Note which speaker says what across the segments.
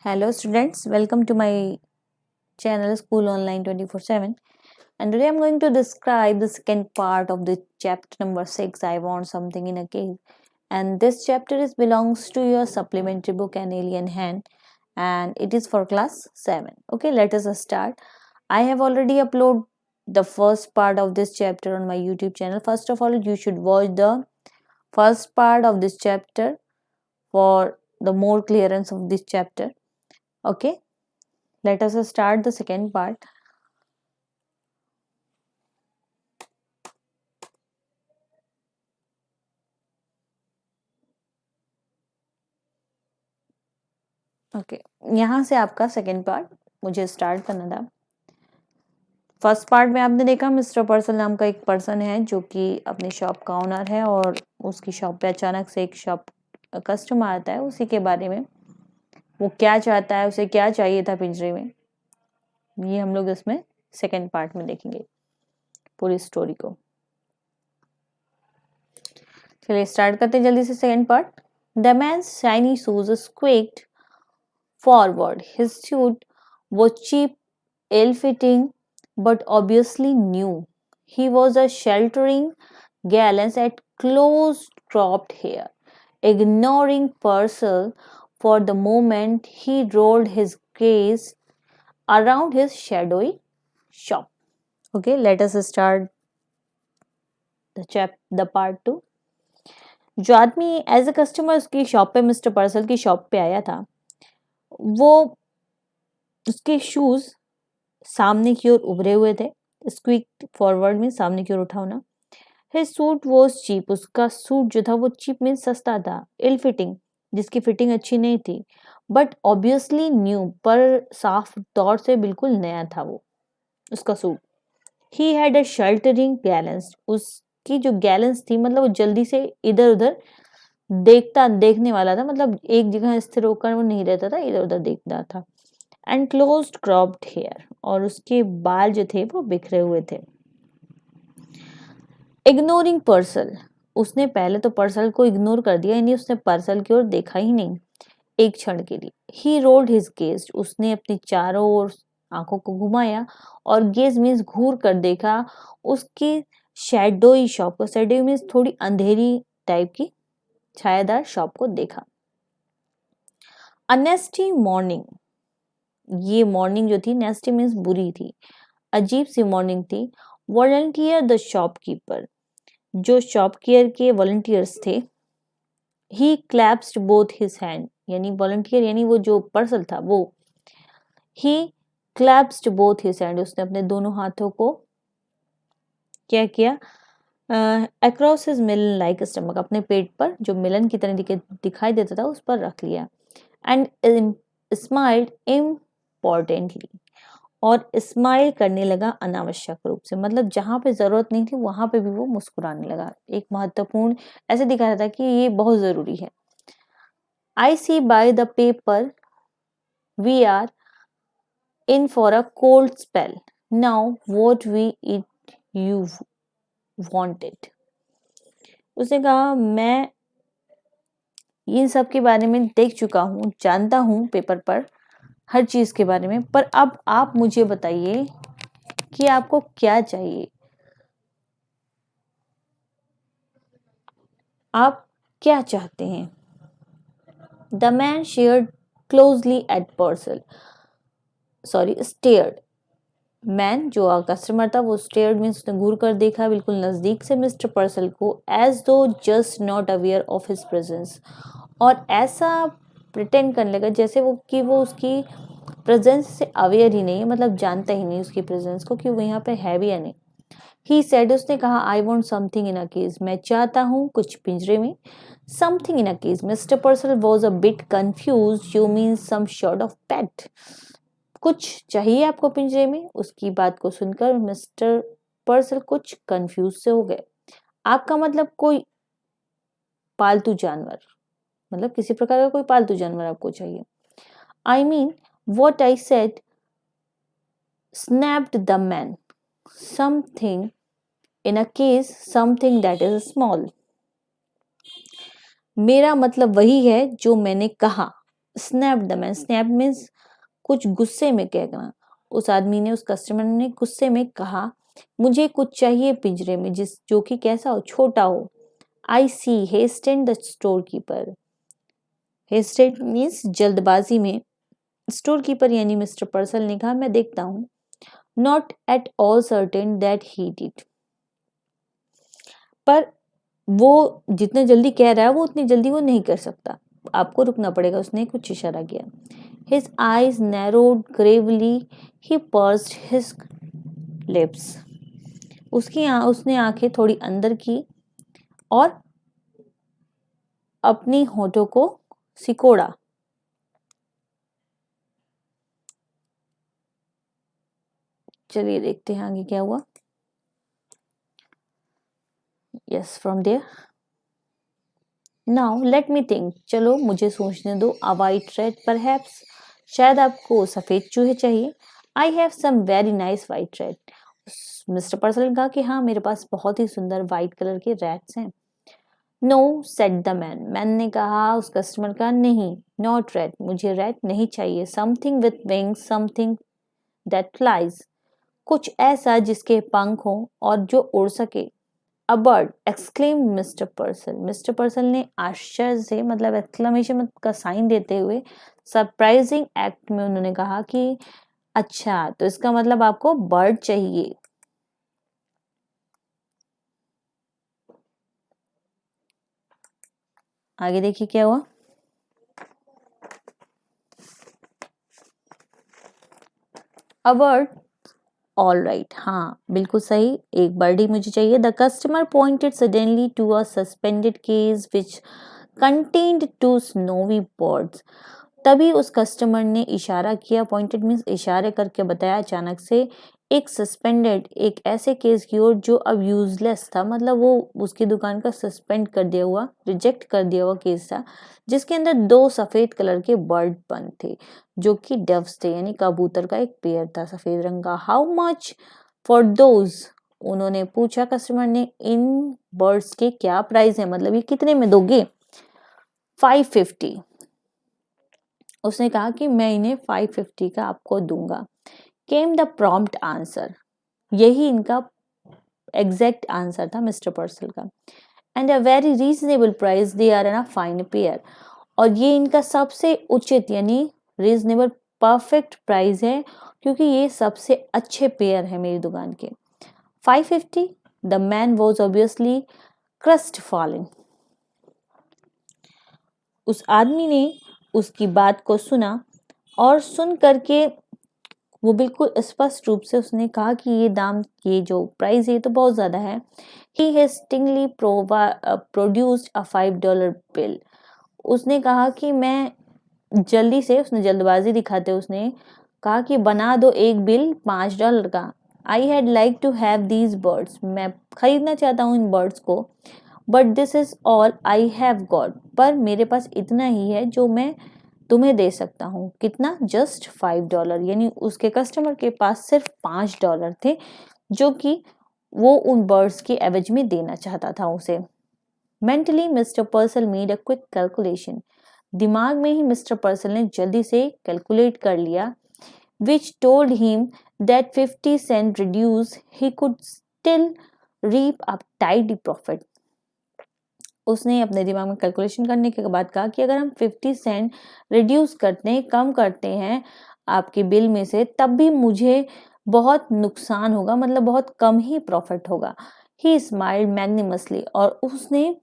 Speaker 1: Hello students, welcome to my channel School Online 24/7, and today I'm going to describe the second part of the chapter number 6, I Want Something in a Cave. And this chapter belongs to your supplementary book An Alien Hand, and it is for class 7. Okay, let us start. I have already uploaded the first part of this chapter on my YouTube channel. First of all, you should watch the first part of this chapter for the more clearance of this chapter. Okay, let us start the second part. Okay यहाँ से आपका second part मुझे start करना था. First part में आपने देखा mister person नाम का एक पर्सन है जो कि अपनी शॉप का ओनर है और उसकी शॉप पे अचानक से एक शॉप कस्टमर आता है. उसी के बारे में वो क्या चाहता है, उसे क्या चाहिए था पिंजरे में, ये हम लोग इसमें सेकेंड पार्ट में देखेंगे पूरी स्टोरी को. चलिए स्टार्ट करते हैं जल्दी से second part. The man's shiny shoes squeaked forward. His suit was cheap, ill-fitting, but obviously new. He was a sheltering gallant at close-cropped hair. Ignoring Purcell for the moment, he rolled his gaze around his shadowy shop. Okay, let us start the part 2. जो आदमी as a customer उसकी shop पे mister पर्सल की shop पे आया था, वो उसके शूज सामने की ओर उभरे हुए थे. स्क्वीक फॉरवर्ड में सामने की ओर उठा होना. हिज सूट वॉज चीप, उसका सूट जो था वो चीप मीन सस्ता था. इल फिटिंग, जिसकी फिटिंग अच्छी नहीं थी. बट ऑब्वियसली न्यू, पर साफ तौर से बिल्कुल नया था वो उसका suit. He had a sheltering gallons, उसकी जो गैलेंस थी मतलब वो जल्दी से इधर उधर देखने वाला था. मतलब एक जगह स्थिर होकर वो नहीं रहता था, इधर उधर देखता था. एंड क्लोज्ड क्रॉप्ड हेयर, और उसके बाल जो थे वो बिखरे हुए थे. इग्नोरिंग पर्सल, उसने पहले तो पर्सल को इग्नोर कर दिया, यानी उसने पर्सल की ओर देखा ही नहीं एक क्षण के लिए. ही रोल्ड हिज गेज, उसने अपनी चारों ओर आंखों को घुमाया, और गेज मीन्स घूर कर देखा उसकी शैडोई शॉप को. शैडो मीन्स थोड़ी अंधेरी टाइप की छायादार शॉप को देखा. अ नेस्टी मॉर्निंग, ये मॉर्निंग जो थी, नेस्टी मीन्स बुरी थी, अजीब सी मॉर्निंग थी. वॉलंटियर द शॉपकीपर, जो शॉपकीपर के वॉलंटियर्स थे. ही क्लैप्स्ड बोथ हिज हैंड, यानी वॉलंटियर यानी वो जो पर्सन था वो. ही क्लैप्स्ड बोथ हिज हैंड, उसने अपने दोनों हाथों को क्या किया, अक्रॉस हिज मिलन लाइक स्टमक, अपने पेट पर जो मिलन की तरह दिखाई देता था उस पर रख लिया. एंड स्माइल्ड इम्पोर्टेंटली, और स्माइल करने लगा अनावश्यक रूप से. मतलब जहां पे जरूरत नहीं थी वहां पे भी वो मुस्कुराने लगा. एक महत्वपूर्ण, ऐसे दिखा रहा था कि ये बहुत जरूरी है. I see by the paper we are in for a cold spell. Now what we it you wanted. उसने कहा मैं इन सब के बारे में देख चुका हूँ, जानता हूँ पेपर पर हर चीज के बारे में, पर अब आप मुझे बताइए कि आपको क्या चाहिए, आप क्या चाहते हैं. The man shared closely at पर्सल, stared. Man जो कस्टमर था वो स्टेयर्ड मीन्स उसने घूर कर देखा बिल्कुल नजदीक से मिस्टर पर्सल को. एज दो just not aware of his presence, और ऐसा प्रिटेंड करने लगा जैसे वो कि वो उसकी प्रेजेंस से अवेयर ही नहीं है, मतलब जानता ही नहीं उसकी प्रेजेंस को कि वो यहाँ पे है भी या नहीं. ही सेड, उसने कहा, I want something in a cage, मैं चाहता हूँ कुछ पिंजरे में. Something in a cage. Mr Purcell was a bit confuse. You mean some sort of pet. कुछ चाहिए आपको पिंजरे में. उसकी बात को सुनकर मिस्टर पर्सल कुछ कंफ्यूज से हो गए. आपका मतलब कोई पालतू जानवर, मतलब किसी प्रकार का कोई पालतू जानवर आपको चाहिए. I mean what I said, snapped the man. Something in a case, something that is small. मेरा मतलब वही है जो मैंने कहा. Snap the man, snap means कुछ गुस्से में कहना। उस आदमी ने, उस कस्टमर ने गुस्से में कहा, मुझे कुछ चाहिए पिंजरे में जो कि कैसा हो, छोटा हो। आई सी, हेस्टेंड द स्टोर कीपर। हेस्टेड मीन्स जल्दबाजी में। स्टोर कीपर यानी मिस्टर पर्सल ने कहा, मैं देखता हूँ। Not at all certain that he did. पर वो जितने जल्दी कह रहा है वो उतनी जल्दी वो नहीं कर सकता, आपको रुकना पड़ेगा। उसने कुछ इशारा किया। His eyes narrowed gravely. He pursed his lips. उसने आंखें थोड़ी अंदर की और अपनी होठों को सिकोड़ा। चलिए देखते हैं आगे क्या हुआ। Yes, from there. Now let me think. चलो मुझे सोचने दो। A white rat perhaps. शायद आपको सफेद चूहे चाहिए। I have some very nice white rat. Mister Purcell ने कहा कि हाँ, मेरे पास बहुत ही सुंदर व्हाइट कलर के रैट्स हैं। No, said the man, man ने कहा उस कस्टमर का, नहीं, नॉट रैट, मुझे रैट नहीं चाहिए। Something with wings, something that flies, कुछ ऐसा जिसके पंख हो और जो उड़ सके। A bird, exclaim mister पर्सल, mister Purcell ने आश्चर्य से, मतलब एक्सक्लेमेशन का साइन देते हुए सरप्राइजिंग एक्ट में उन्होंने कहा कि अच्छा, तो इसका मतलब आपको बर्ड चाहिए। आगे देखिए क्या हुआ। अ बर्ड, ऑल राइट, हाँ बिल्कुल सही, एक बर्ड ही मुझे चाहिए। The customer pointed suddenly to a suspended cage which contained two snowy birds. तभी उस कस्टमर ने इशारा किया, पॉइंटेड मीन्स इशारे करके बताया अचानक से, एक सस्पेंडेड, एक ऐसे केस की ओर जो अब यूजलेस था, मतलब वो उसकी दुकान का सस्पेंड कर दिया हुआ, रिजेक्ट कर दिया हुआ केस था, जिसके अंदर 2 सफेद कलर के बर्ड बंद थे जो कि डव्स थे, यानी कबूतर का एक पेयर था सफेद रंग का। हाउ मच फॉर दोज, उन्होंने पूछा कस्टमर ने, इन बर्ड्स के क्या प्राइस है, मतलब ये कितने में दोगे। 550, उसने कहा कि मैं इन्हें 550 का आपको दूंगा। केम द प्रॉम्प्ट आंसर, यही इनका एग्जैक्ट आंसर था मिस्टर पर्सल का। And a very reasonable price, they are an a fine pair, और ये इनका सबसे उचित यानी रीजनेबल परफेक्ट प्राइस है, क्योंकि ये सबसे अच्छे पेयर है मेरी दुकान के। 550, the man was obviously crust falling. उस आदमी ने उसकी बात को सुना और सुन करके वो बिल्कुल स्पष्ट रूप से उसने कहा कि ये दाम, ये जो प्राइस है ये तो बहुत ज्यादा है। ही हेस्टिंगली प्रोड्यूस्ड अ $5 बिल, उसने कहा कि मैं जल्दी से, उसने जल्दबाजी दिखाते उसने कहा कि बना दो एक बिल $5 का। I had like to have these birds, मैं खरीदना चाहता हूँ इन बर्ड्स को। But this is all I have got, पर मेरे पास इतना ही है जो मैं तुम्हें दे सकता हूँ। कितना, जस्ट $5, यानी उसके कस्टमर के पास सिर्फ $5 थे जो कि वो उन बर्ड्स के एवज में देना चाहता था उसे। Mentally mister पर्सल made a quick calculation, दिमाग में ही मिस्टर पर्सल ने जल्दी से कैलकुलेट कर लिया, which told him that 50 cent reduce he could still reap a tidy profit. उसने अपने दिमाग में कैलकुलेशन करने के बाद कहा कि अगर हम 50 सेंट रिड्यूस करते हैं, कम करते हैं आपके बिल में से, तब भी मुझे बहुत नुकसान होगा, मतलब बहुत कम ही प्रॉफिट होगा। ही स्माइल्ड मैग्निमसली, और उसने,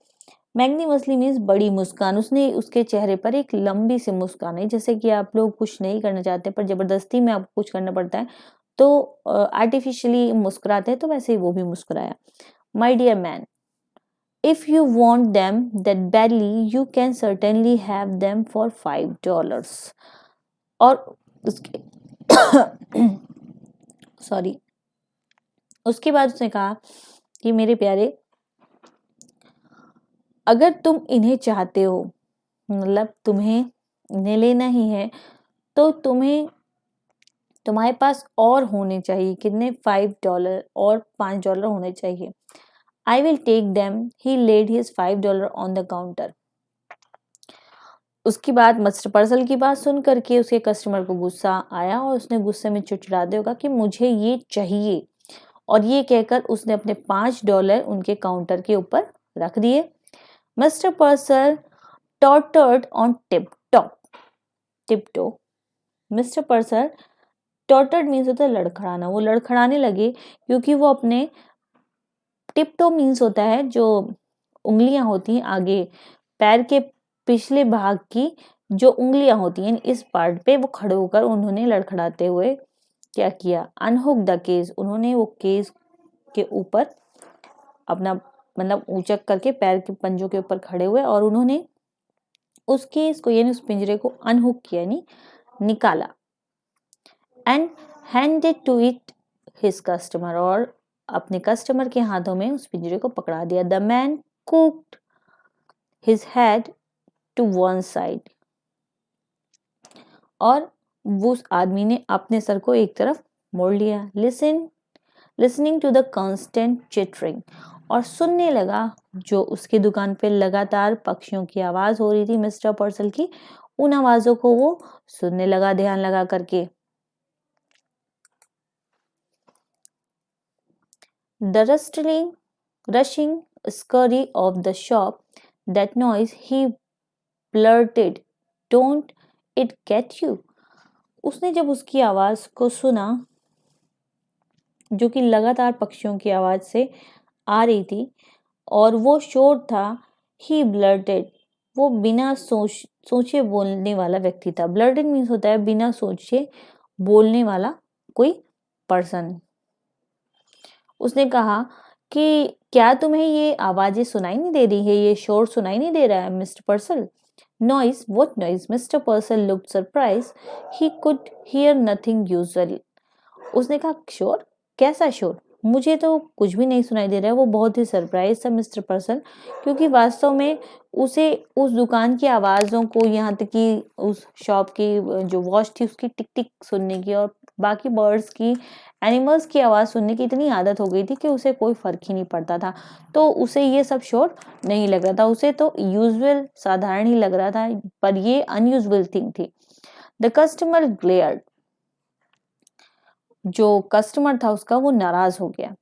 Speaker 1: मैग्निमसली मीन्स बड़ी मुस्कान, उसने, उसके चेहरे पर एक लंबी सी मुस्कान है, जैसे कि आप लोग कुछ नहीं करना चाहते पर जबरदस्ती में आपको कुछ करना पड़ता है तो आर्टिफिशियली मुस्कुराते हैं, तो वैसे ही वो भी मुस्कुराया। My dear man, if you want them that badly you can certainly have them for $5। और उसके सॉरी, उसके बाद उसने कहा कि मेरे प्यारे, अगर तुम इन्हें चाहते हो, मतलब तुम्हें इन्हें लेना ही है, तो तुम्हारे पास और होने चाहिए, कितने, $5 और $5 होने चाहिए। I will take them, he laid his $5 on the counter। उसके बाद मिस्टर पर्सल की बात सुन करके उसके कस्टमर को गुस्सा आया और उसने गुस्से में चिड़चिड़ाते हुए कहा कि मुझे ये चाहिए, और ये कहकर उसने अपने $5 उनके काउंटर के ऊपर रख दिए। Mr Purcell tottered on tiptoe. Mr Purcell tottered means होता है लड़खड़ाना, वो लड़खड़ाने लगे क्योंकि वो अपने टिपटो मीन्स होता है जो उंगलियां होती हैं आगे पैर के पिछले भाग की जो उंगलियां होती हैं इस पार्ट पे वो खड़े होकर उन्होंने लड़खड़ाते हुए क्या किया, अनहुक द केस, उन्होंने वो केस के ऊपर अपना मतलब ऊंचक करके पैर के पंजों के ऊपर खड़े हुए और उन्होंने उस केस को यानी उस पिंजरे को अनहुक किया यानी निकाला। And handed to it his customer, और अपने कस्टमर के हाथों में उस पिंजरे को पकड़ा दिया। The man cocked his head to one side, और उस आदमी ने अपने सर को एक तरफ मोड़ लिया। Listening to the constant chittering, और सुनने लगा जो उसकी दुकान पे लगातार पक्षियों की आवाज हो रही थी मिस्टर पर्सल की, उन आवाजों को वो सुनने लगा ध्यान लगा करके। The rushing scurry of the shop, that noise, he blurted, "Don't it get you?" उसने जब उसकी आवाज को सुना जो कि लगातार पक्षियों की आवाज से आ रही थी और वो शोर था, he blurted, वो बिना सोचे बोलने वाला व्यक्ति था। blurted मीन्स होता है बिना सोचे बोलने वाला कोई पर्सन। उसने कहा कि क्या तुम्हें ये आवाजें सुनाई नहीं दे रही है, ये शोर सुनाई नहीं दे रहा है mister पर्सल? Noise? What noise? Mister पर्सल looked surprise, he could hear nothing usual. उसने कहा शोर? कैसा शोर? मुझे तो कुछ भी नहीं सुनाई दे रहा है। वो बहुत ही सरप्राइज था मिस्टर पर्सल, क्योंकि वास्तव में उसे उस दुकान की आवाज़ों को, यहाँ तक कि उस शॉप की जो वॉच थी उसकी टिक टिक सुनने की और बाकी बर्ड्स की, एनिमल्स की आवाज़ सुनने की इतनी आदत हो गई थी कि उसे कोई फर्क ही नहीं पड़ता था। तो उसे ये सब शोर नहीं लग रहा था, उसे तो यूजुअल साधारण ही लग रहा था, पर ये अनयूजुअल थिंग थी। द कस्टमर ग्लेयर्ड, जो कस्टमर था उसका वो नाराज हो गया,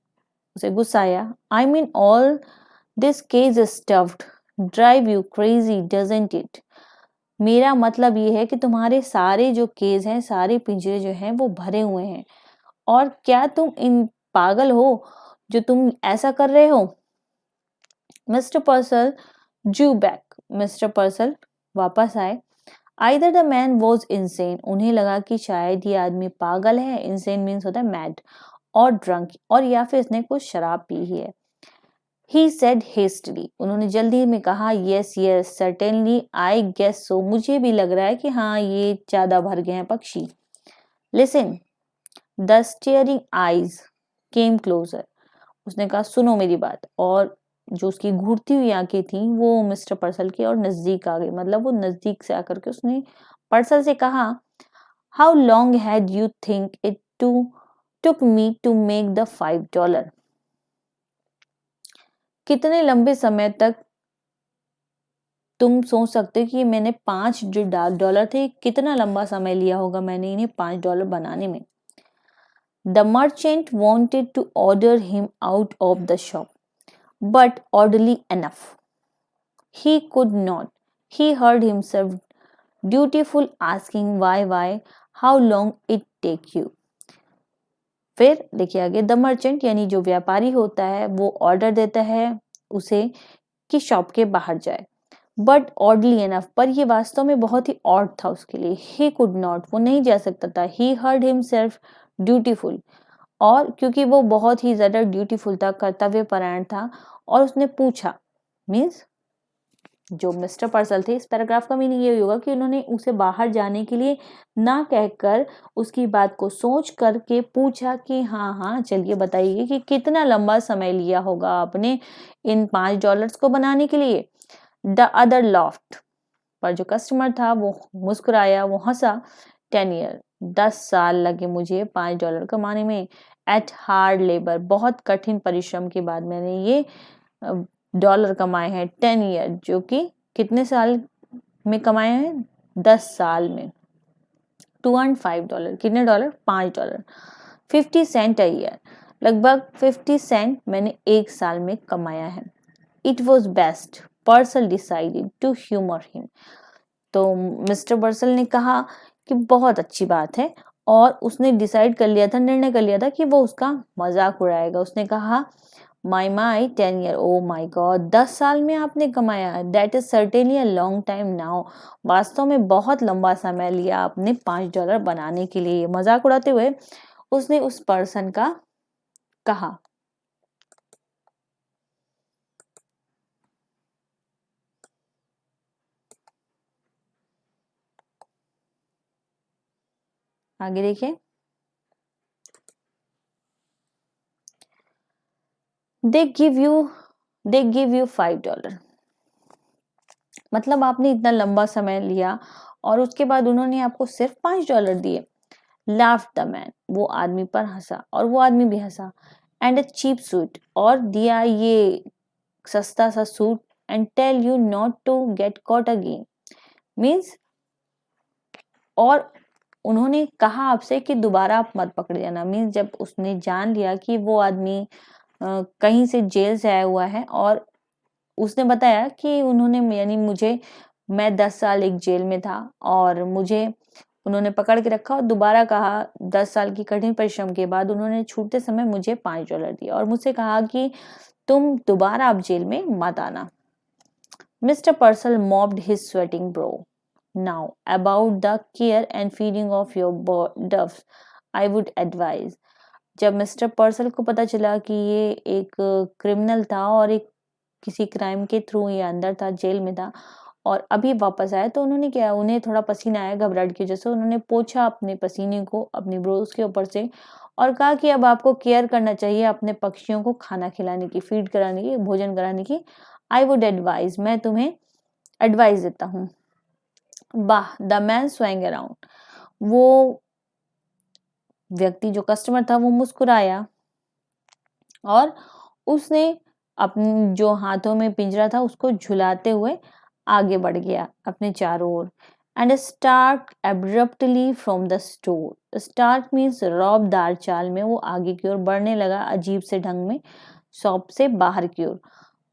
Speaker 1: उसे गुस्सा आया। I mean all this cage stuffed drive you crazy doesn't it? मेरा मतलब ये है कि तुम्हारे सारे जो केज हैं, सारे पिंजरे जो हैं वो भरे हुए हैं, और क्या तुम इन पागल हो जो तुम ऐसा कर रहे हो? मिस्टर पर्सल ड्रू बैक, मिस्टर पर्सल वापस आए। Either the man was insane, उन्हें लगा कि शायद ये आदमी पागल है, इंसेन मीन्स होता है मैड, और ड्रंक, और या फिर इसने कुछ शराब पी ही है। He said hastily, उन्होंने जल्दी में कहा, yes yes certainly I guess so, मुझे भी लग रहा है कि हाँ ये ज्यादा भर गए हैं पक्षी। Listen, the staring eyes came closer, उसने कहा सुनो मेरी बात, और जो उसकी घूरती हुई आंखें थी वो मिस्टर पर्सल की और नजदीक आ गई, मतलब वो नजदीक से आकर के उसने पर्सल से कहा, how long had you think it took me to make the $5? कितने लंबे समय तक तुम सोच सकते हो कि मैंने $5 थे, कितना लंबा समय लिया होगा मैंने इन्हें $5 बनाने में। The merchant wanted to order him out of the shop, but oddly enough, he could not. He heard himself dutiful asking why, how long it take you. फिर देखिए आगे, द मर्चेंट यानी जो व्यापारी होता है वो ऑर्डर देता है उसे कि शॉप के बाहर जाए, बट ऑडली एनफ, पर ये वास्तव में बहुत ही ऑड था उसके लिए। ही कुड नॉट, वो नहीं जा सकता था। ही हर्ड हिमसेल्फ ड्यूटीफुल, और क्योंकि वो बहुत ही ज्यादा ड्यूटीफुल था, कर्तव्य परायण था, और उसने पूछा, मीन्स जो मिस्टर पर्सल थे, इस पैराग्राफ का मीनिंग ये होगा कि उन्होंने उसे बाहर जाने के लिए ना कहकर उसकी बात को सोच करके पूछा कि हाँ हाँ चलिए बताइए कि कितना लंबा समय लिया होगा आपने इन $5 को बनाने के लिए। द अदर लॉफ्ट, पर जो कस्टमर था वो मुस्कुराया, वो हंसा। 10 ईयर, 10 साल लगे मुझे $5 कमाने में। एट हार्ड लेबर, बहुत कठिन परिश्रम के बाद मैंने ये डॉलर कमाए हैं। 10 ईयर, जो कि कितने साल में कमाए हैं 10 साल में। टू अर्न $5, कितने डॉलर? $5, 50 सेंट अ ईयर, लगभग 50 सेंट मैंने एक साल में कमाया है। It was best, Purcell decided to humour him. तो मिस्टर पर्सल ने कहा कि बहुत अच्छी बात है, और उसने डिसाइड कर लिया था, निर्णय कर लिया था कि वो उसका मजाक उड़ाएगा। उसने कहा, माई 10 ईयर, ओ माई गॉड, 10 साल में आपने कमाया, that is certainly a long time now, वास्तव में बहुत लंबा समय लिया आपने $5 बनाने के लिए। मजाक उड़ाते हुए उसने उस पर्सन का कहा। आगे देखिए, दे गिव यू $5, मतलब आपने इतना लंबा समय लिया और उसके बाद उन्होंने आपको सिर्फ $5 दिए। लाफ्ड द मैन, वो आदमी पर हंसा और वो आदमी भी हंसा। एंड अ चीप सूट, और दिया ये सस्ता सा suit. And tell you not to get caught again, means, और उन्होंने कहा आपसे कि दोबारा आप मत पकड़े जाना। मीन्स जब उसने जान लिया कि वो आदमी कहीं से जेल से आया हुआ है, और उसने बताया कि उन्होंने, यानी मुझे, मैं 10 साल एक जेल में था और मुझे उन्होंने पकड़ के रखा, और दोबारा कहा 10 साल की कठिन परिश्रम के बाद उन्होंने छूटते समय मुझे $5 दिया और मुझसे कहा कि तुम दोबारा अब जेल में मत आना। Mister पर्सल mopped his sweating brow. Now about the care and feeding of your doves, I would advise. जब मिस्टर पर्सल को पता चला कि ये एक क्रिमिनल था और एक किसी क्राइम के थ्रू ये अंदर था, जेल में था, और अभी वापस आया, तो उन्होंने क्या, उन्हें थोड़ा पसीना आया घबराहट की वजह से, उन्होंने पोंछा अपने पसीने को अपनी ब्रोज के ऊपर से और कहा कि अब आपको केयर करना चाहिए अपने पक्षियों को खाना खिलाने की, फीड कराने की, भोजन कराने की। आई वुड एडवाइज, मैं तुम्हें एडवाइस देता हूँ। वाह, द मैन स्वैंग अराउंड, वो व्यक्ति जो कस्टमर था वो मुस्कुराया और उसने अपने जो हाथों में पिंजरा था उसको झुलाते हुए आगे बढ़ गया अपने चारों ओर। And start abruptly from the store, start means रौबदार चाल में वो आगे की ओर बढ़ने लगा, अजीब से ढंग में, शॉप से बाहर की ओर।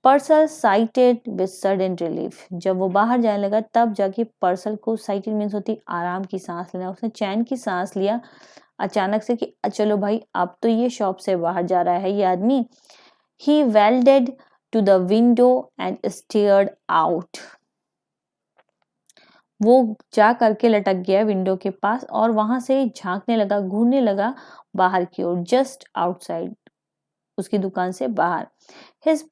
Speaker 1: Purcell sighted with sudden relief, जब वो बाहर जाने लगा तब जाके पर्सल को, साइटेड मीन्स होती आराम की सांस लेना, उसने चैन की सांस लिया अचानक से कि चलो भाई अब तो ये शॉप से बाहर जा रहा है ये आदमी। He vaulted to the window and stared out. वो जा करके लटक गया विंडो के पास और वहां से झांकने लगा, घूरने लगा बाहर की ओर, जस्ट आउटसाइड, उसकी दुकान से बाहर। His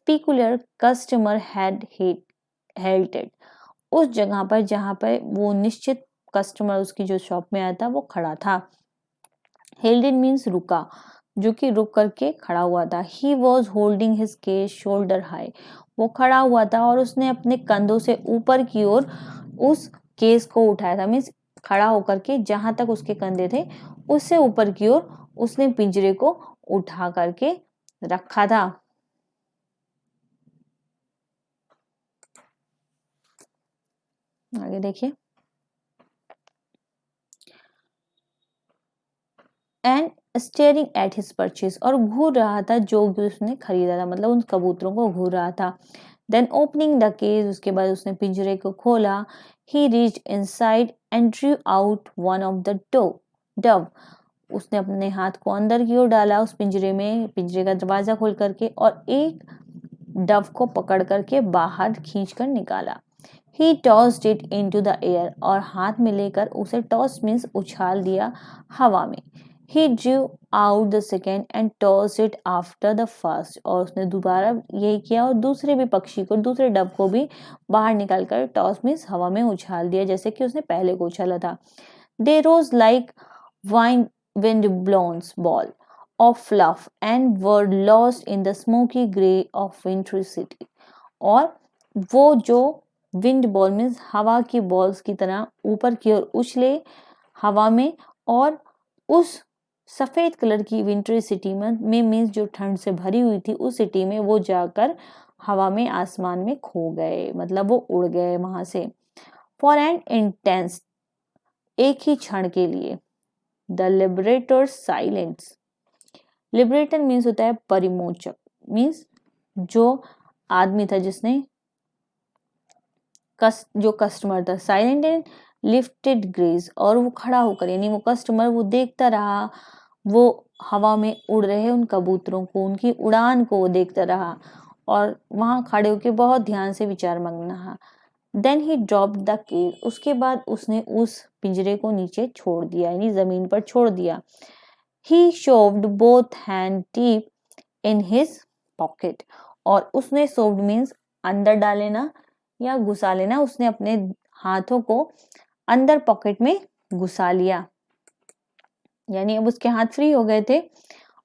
Speaker 1: peculiar customer had halted. उस जगह पर जहां पर वो निश्चित कस्टमर उसकी जो शॉप में आया था वो खड़ा था। Halted means रुका, जो कि रुक करके खड़ा हुआ था। He was holding his case shoulder high. वो खड़ा हुआ था और उसने अपने कंधों से ऊपर की ओर उस केस को उठाया था। मीन्स खड़ा होकर के जहां तक उसके कंधे थे उससे ऊपर की ओर उसने पिंजरे को उठा करके रखा था। आगे देखिए, and staring at his purchase, और घूर रहा था जो भी उसने खरीदा था, मतलब उन कबूतरों को घूर रहा था। देन ओपनिंग द केज, उसके बाद उसने पिंजरे को खोला। ही reached inside and Drew out one of the Dove, उसने अपने हाथ को अंदर की ओर डाला उस पिंजरे में, पिंजरे का दरवाजा खोल करके, और एक डव को पकड़ करके बाहर खींच कर निकाला। He tossed it into the air, और हाथ में लेकर उसे, टॉस मीन्स उछाल दिया हवा में। He drew out the second and tossed it after the first, और उसने दोबारा यही किया और दूसरे भी पक्षी को, दूसरे डब को भी बाहर निकालकर, टॉस मीन्स हवा में उछाल दिया जैसे कि उसने पहले को उछाला था। They rose like wind-blown ball of fluff and were lost in the smoky grey of wintry city, और वो जो विंड बॉल मीन्स हवा की बॉल्स की तरह ऊपर की ओर उछले हवा में, और उस सफेद कलर की विंटरी सिटी में मीन्स जो ठंड से भरी हुई थी उस सिटी में वो जाकर हवा में आसमान में खो गए, मतलब वो उड़ गए वहां से। फॉर एन इंटेंस, एक ही क्षण के लिए। The liberator silence, liberator means होता है परिमोचक, मीन्स जो आदमी था जिसने जो कस्टमर था, साइलेंट एंड लिफ्टेड ग्रेज, और वो खड़ा होकर, यानी वो कस्टमर वो देखता रहा, वो हवा में उड़ रहे उन कबूतरों को, उनकी उड़ान को वो देखता रहा और वहां खड़े होकर बहुत ध्यान से विचार मग्न रहा। Then he drop the cage, उसके बाद उसने उस पिंजरे को नीचे छोड़ दिया, यानी जमीन पर छोड़ दिया। He shoved both hand deep in his pocket, और उसने शोव्ड मीन्स अंदर डाले ना या घुसा लेना, उसने अपने हाथों को अंदर पॉकेट में घुसा लिया, यानी अब उसके हाथ फ्री हो गए थे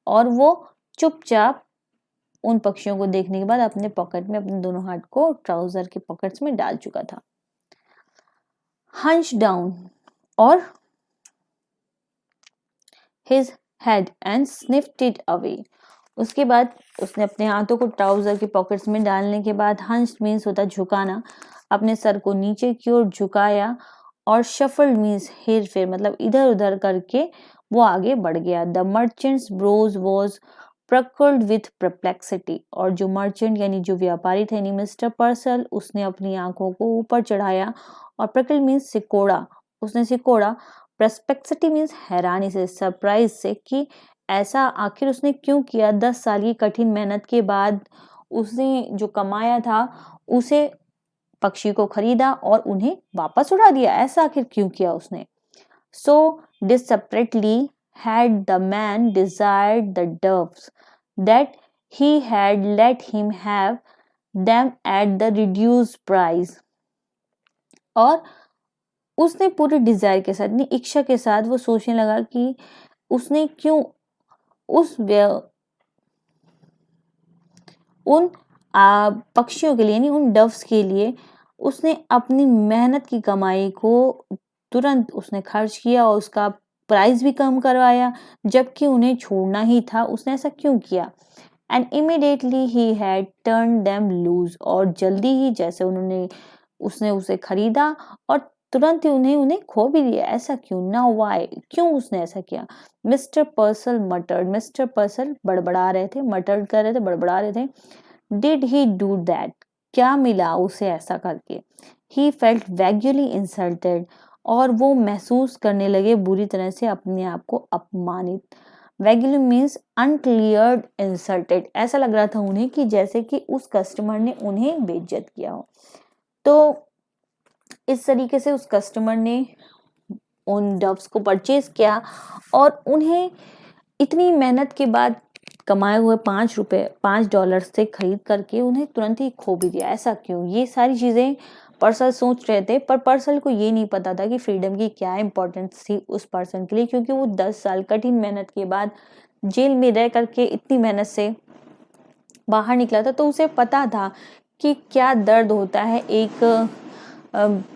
Speaker 1: और वो चुपचाप उन पक्षियों को देखने के बाद अपने पॉकेट में अपने दोनों हाथ को ट्राउजर के पॉकेट्स में डाल चुका था। हंच डाउन और his head and sniffed it away, उसके बाद उसने अपने हाथों को ट्राउजर के पॉकेट्स में डालने के बाद, हंच मीन्स होता झुकाना, अपने सर को नीचे की ओर झुकाया, और शफल्ड मीन्स हेर फेर, मतलब इधर उधर करके वो आगे बढ़ गया। The merchant's brows was puckered with perplexity, और जो मर्चेंट यानी जो व्यापारी थे, यानी मिस्टर पर्सल, उसने अपनी आंखों को ऊपर चढ़ाया, और प्रकल्ड मीन्स सिकोड़ा, उसने सिकोड़ा, परप्लेक्सिटी मीन्स हैरानी से, सरप्राइज से, कि ऐसा आखिर उसने क्यों किया। 10 साल की कठिन मेहनत के बाद उसने जो कमाया था उसे पक्षी को खरीदा और उन्हें वापस उड़ा दिया, ऐसा आखिर क्यों किया उसने। सो desperately had the man desired the doves that he had let him have them at the reduced price, और उसने पूरे डिजायर के साथ, अपनी इच्छा के साथ वो सोचने लगा कि उसने क्यों उन पक्षियों के लिए, यानी उन डव्स के लिए उसने अपनी मेहनत की कमाई को तुरंत उसने खर्च किया और उसका प्राइस भी कम करवाया, जबकि उन्हें छोड़ना ही था। उसने ऐसा क्यों किया। And immediately he had turn them loose, और जल्दी ही जैसे उसने उसे खरीदा और तुरंत ही उन्हें खो भी दिया। ऐसा क्यों ना, वाई, क्यों उसने ऐसा किया। मिस्टर पर्सल मटर्ड, मिस्टर पर्सल बड़बड़ा रहे थे, मटर्ड कर रहे थे, बड़बड़ा रहे थे। डिड ही डू दैट, क्या मिला उसे ऐसा करके। ही फेल्ट वैग्युअली इंसल्टेड, और वो महसूस करने लगे बुरी तरह से अपने आप को अपमानित। वैग्युअली मीन्स अनक्लियर्ड इंसल्टेड, ऐसा लग रहा था उन्हें कि जैसे कि उस कस्टमर ने उन्हें बेइज्जत किया हो। तो इस तरीके से उस कस्टमर ने उन डव्स को परचेज किया और उन्हें इतनी मेहनत के बाद कमाए हुए $5 से खरीद करके उन्हें तुरंत ही खो भी दिया। ऐसा क्यों। ये सारी चीजें पर्सल सोच रहे थे, पर पर्सल को ये नहीं पता था कि फ्रीडम की क्या इंपॉर्टेंस थी उस पर्सन के लिए, क्योंकि वो 10 साल कठिन मेहनत के बाद जेल में रह करके इतनी मेहनत से बाहर निकला था, तो उसे पता था कि क्या दर्द होता है एक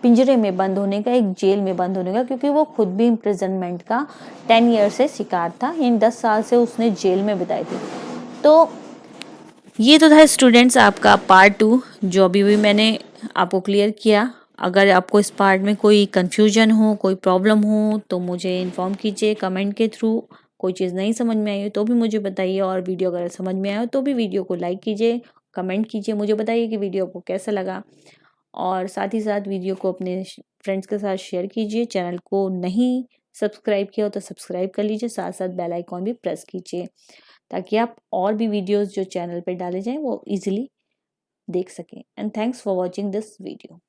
Speaker 1: पिंजरे में बंद होने का, एक जेल में बंद होने का, क्योंकि वो खुद भी इम्प्रिजनमेंट का 10 ईयर से शिकार था, यानी 10 साल से उसने जेल में बिताई थी। तो ये तो था स्टूडेंट्स आपका पार्ट 2, जो अभी भी मैंने आपको क्लियर किया। अगर आपको इस पार्ट में कोई कंफ्यूजन हो, कोई प्रॉब्लम हो, तो मुझे इन्फॉर्म कीजिए कमेंट के थ्रू। कोई चीज़ नहीं समझ में आई हो तो भी मुझे बताइए, और वीडियो अगर समझ में आया हो तो भी वीडियो को लाइक कीजिए, कमेंट कीजिए, मुझे बताइए कि वीडियो आपको कैसा लगा, और साथ ही साथ वीडियो को अपने फ्रेंड्स के साथ शेयर कीजिए। चैनल को नहीं सब्सक्राइब किया हो तो सब्सक्राइब कर लीजिए, साथ साथ बेल आइकॉन भी प्रेस कीजिए, ताकि आप और भी वीडियोस जो चैनल पे डाले जाएं वो इजीली देख सकें। And thanks for watching this video.